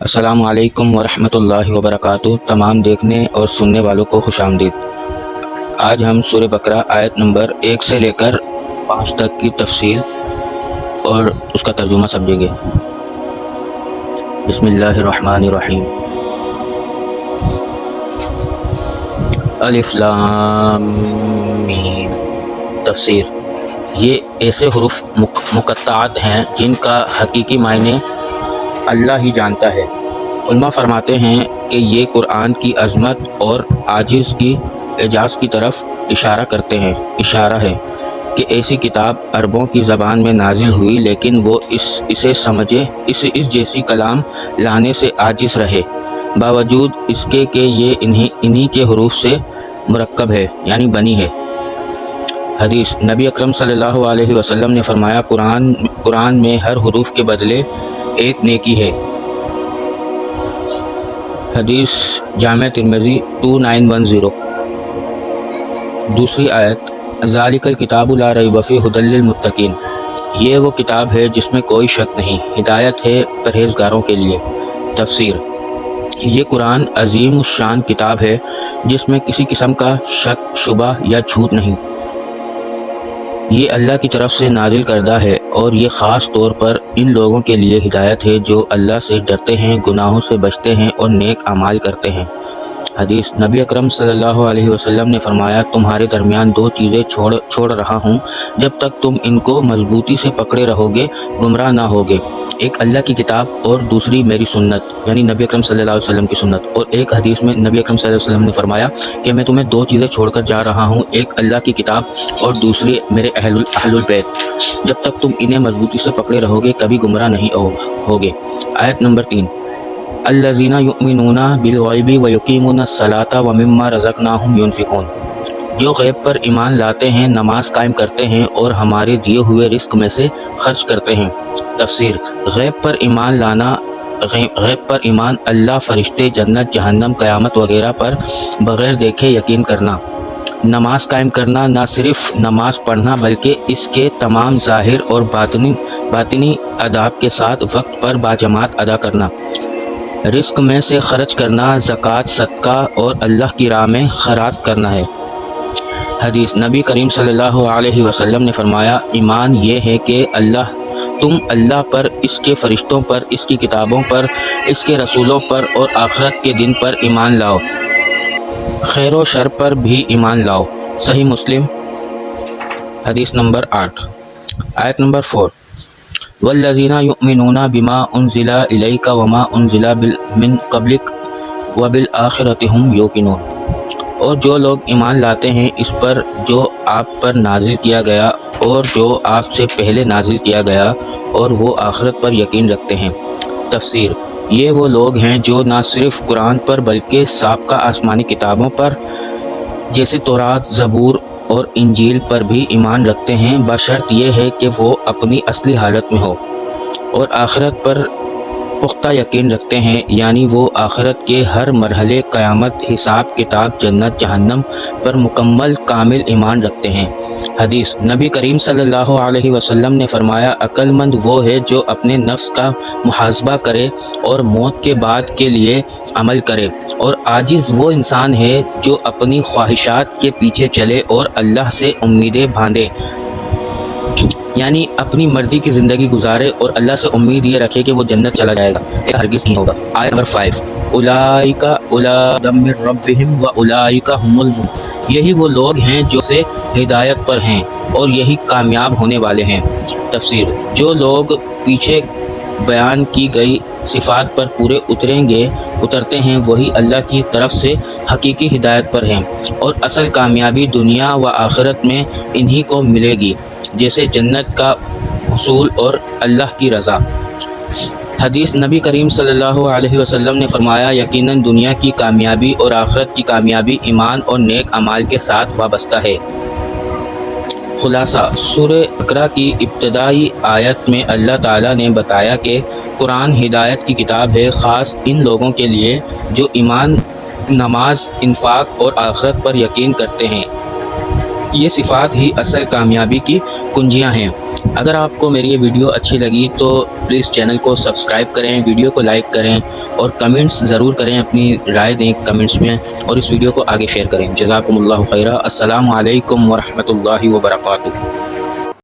السلام علیکم ورحمۃ اللہ وبرکاتہ۔ تمام دیکھنے اور سننے والوں کو خوش آمدید۔ آج ہم سورہ بقرہ آیت نمبر 1 سے لے کر 5 تک کی تفصیل اور اس کا ترجمہ سمجھیں گے۔ بسم اللہ الرحمن الرحیم۔ الف لام میم۔ تفسیر: یہ ایسے حروف مقطعات ہیں جن کا حقیقی معنی اللہ ہی جانتا ہے۔ علماء فرماتے ہیں کہ یہ قرآن کی عظمت اور اعجاز کی طرف اشارہ ہے کہ ایسی کتاب عربوں کی زبان میں نازل ہوئی، لیکن وہ اس جیسی کلام لانے سے عاجز رہے، باوجود اس کے کہ یہ انہی کے حروف سے مرکب ہے، یعنی بنی ہے۔ حدیث: نبی اکرم صلی اللہ علیہ وسلم نے فرمایا، قرآن میں ہر حروف کے بدلے ایک نیکی ہے۔ حدیث جامع ترمذی 2910۔ دوسری آیت: ذالک الکتاب لا ریب فیہ ھدی للمتقین۔ یہ وہ کتاب ہے جس میں کوئی شک نہیں، ہدایت ہے پرہیزگاروں کے لیے۔ تفسیر: یہ قرآن عظیم الشان کتاب ہے جس میں کسی قسم کا شک، شبہ یا جھوٹ نہیں۔ یہ اللہ کی طرف سے نازل کردہ ہے اور یہ خاص طور پر ان لوگوں کے لیے ہدایت ہے جو اللہ سے ڈرتے ہیں، گناہوں سے بچتے ہیں اور نیک اعمال کرتے ہیں۔ حدیث: نبی اکرم صلی اللہ علیہ وسلم نے فرمایا، تمہارے درمیان 2 چیزیں چھوڑ رہا ہوں، جب تک تم ان کو مضبوطی سے پکڑے رہو گے گمراہ نہ ہوگے۔ ایک اللہ کی کتاب اور دوسری میری سنت، یعنی نبی اکرم صلی اللہ علیہ وسلم کی سنت۔ اور ایک حدیث میں نبی اکرم صلی اللہ علیہ وسلم نے فرمایا کہ میں تمہیں 2 چیزیں چھوڑ کر جا رہا ہوں، ایک اللہ کی کتاب اور دوسری میرے اہل البیت۔ جب تک تم انہیں مضبوطی سے پکڑے رہو گے کبھی گمراہ نہیں ہوگے۔ آیت نمبر 3: الذین یؤمنون بالغیب ویقیمون الصلاۃ ومما رزقناہم ینفقون۔ جو غیب پر ایمان لاتے ہیں، نماز قائم کرتے ہیں اور ہمارے دیے ہوئے رزق میں سے خرچ کرتے ہیں۔ تفسیر: غیب پر ایمان اللہ، فرشتے، جنت، جہنم، قیامت وغیرہ پر بغیر دیکھے یقین کرنا۔ نماز قائم کرنا، نہ صرف نماز پڑھنا بلکہ اس کے تمام ظاہر اور باطنی آداب کے ساتھ وقت پر باجماعت ادا کرنا۔ رزق میں سے خرچ کرنا، زکوٰۃ، صدقہ اور اللہ کی راہ میں خیرات کرنا ہے۔ حدیث: نبی کریم صلی اللہ علیہ وسلم نے فرمایا، ایمان یہ ہے کہ تم اللہ پر، اس کے فرشتوں پر، اس کی کتابوں پر، اس کے رسولوں پر اور آخرت کے دن پر ایمان لاؤ، خیر و شر پر بھی ایمان لاؤ۔ صحیح مسلم۔ حدیث نمبر 8۔ آیت نمبر 4: والذین یؤمنون بما انزل الیک وما انزل من قبلک وبالآخرۃ ھم یوقنون۔ اور جو لوگ ایمان لاتے ہیں اس پر جو آپ پر نازل کیا گیا اور جو آپ سے پہلے نازل کیا گیا، اور وہ آخرت پر یقین رکھتے ہیں۔ تفسیر: یہ وہ لوگ ہیں جو نہ صرف قرآن پر بلکہ سابقہ آسمانی کتابوں پر جیسے تورات، زبور اور انجیل پر بھی ایمان رکھتے ہیں، بشرط یہ ہے کہ وہ اپنی اصلی حالت میں ہو، اور آخرت پر پختہ یقین رکھتے ہیں، یعنی وہ آخرت کے ہر مرحلے، قیامت، حساب کتاب، جنت، جہنم پر مکمل کامل ایمان رکھتے ہیں۔ حدیث: نبی کریم صلی اللہ علیہ وسلم نے فرمایا، عقل مند وہ ہے جو اپنے نفس کا محاسبہ کرے اور موت کے بعد کے لیے عمل کرے، اور عاجز وہ انسان ہے جو اپنی خواہشات کے پیچھے چلے اور اللہ سے امیدیں باندھے، یعنی اپنی مرضی کی زندگی گزارے اور اللہ سے امید یہ رکھے کہ وہ جنت چلا جائے گا، ایسا ہرگز نہیں ہوگا۔ آیت نمبر 5: اولئک من ربہم واولئک ھم المفلحون۔ یہی وہ لوگ ہیں جو سے ہدایت پر ہیں اور یہی کامیاب ہونے والے ہیں۔ تفسیر: جو لوگ پیچھے بیان کی گئی صفات پر پورے اترتے ہیں وہی اللہ کی طرف سے حقیقی ہدایت پر ہیں، اور اصل کامیابی دنیا و آخرت میں انہی کو ملے گی، جیسے جنت کا حصول اور اللہ کی رضا۔ حدیث: نبی کریم صلی اللہ علیہ وسلم نے فرمایا، یقیناً دنیا کی کامیابی اور آخرت کی کامیابی ایمان اور نیک اعمال کے ساتھ وابستہ ہے۔ خلاصہ: سورہ بقرہ کی ابتدائی آیت میں اللہ تعالیٰ نے بتایا کہ قرآن ہدایت کی کتاب ہے، خاص ان لوگوں کے لیے جو ایمان، نماز، انفاق اور آخرت پر یقین کرتے ہیں۔ یہ صفات ہی اصل کامیابی کی کنجیاں ہیں۔ اگر آپ کو میری یہ ویڈیو اچھی لگی تو پلیز چینل کو سبسکرائب کریں، ویڈیو کو لائک کریں اور کمنٹس ضرور کریں، اپنی رائے دیں کمنٹس میں، اور اس ویڈیو کو آگے شیئر کریں۔ جزاکم اللہ خیرہ۔ السلام علیکم ورحمۃ اللہ وبرکاتہ۔